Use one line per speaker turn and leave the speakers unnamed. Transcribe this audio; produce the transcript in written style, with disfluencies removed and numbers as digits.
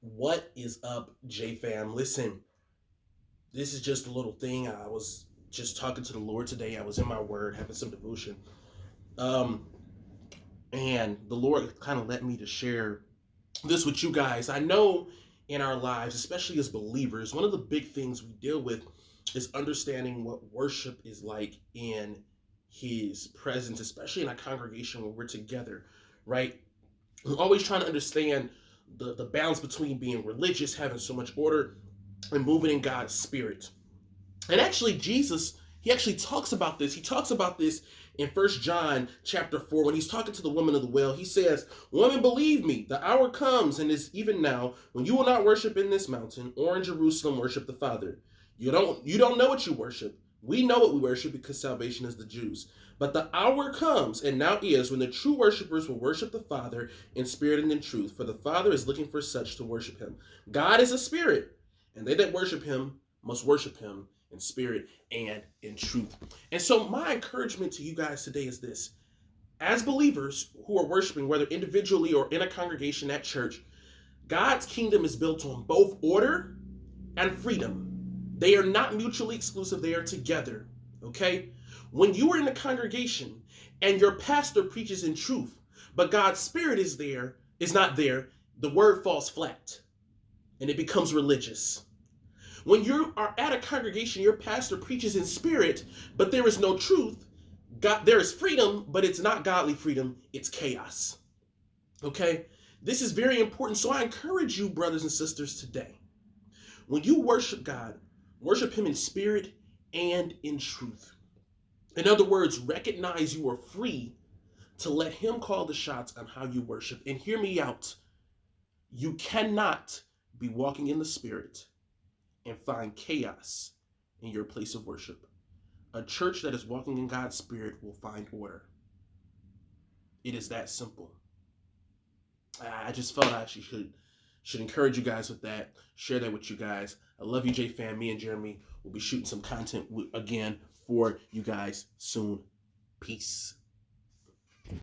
What is up, J fam? Listen, this is just a little thing. I was just talking to the Lord today. I was in my word, having some devotion. Um, and the Lord kind of led me to share this with you guys. I know in our lives, especially as believers, one of the big things we deal with is understanding what worship is like in his presence, especially in a congregation where we're together, right? We're always trying to understand the balance between being religious, having so much order, and moving in God's spirit. And actually, Jesus, he actually talks about this. He talks about this in First John chapter 4 when he's talking to the woman of the well. He says, "Woman, believe me, the hour comes and is even now when you will not worship in this mountain or in Jerusalem worship the Father. You don't know what you worship. We know what we worship because salvation is the Jews. But the hour comes and now is when the true worshipers will worship the Father in spirit and in truth, for the Father is looking for such to worship him. God is a spirit, and they that worship him must worship him in spirit and in truth." And so, my encouragement to you guys today is this: as believers who are worshiping, whether individually or in a congregation at church, God's kingdom is built on both order and freedom. They are not mutually exclusive, they are together. Okay? When you are in a congregation and your pastor preaches in truth, but God's spirit is not there, the word falls flat and it becomes religious. When you are at a congregation, your pastor preaches in spirit, but there is no truth. God, there is freedom, but it's not godly freedom. It's chaos. Okay? This is very important. So I encourage you, brothers and sisters, today, when you worship God, worship him in spirit and in truth. In other words, recognize you are free to let him call the shots on how you worship. And hear me out. You cannot be walking in the spirit and find chaos in your place of worship. A church that is walking in God's spirit will find order. It is that simple. I just felt I should encourage you guys with that. Share that with you guys. I love you, J Fam. Me and Jeremy will be shooting some content again for you guys soon. Peace.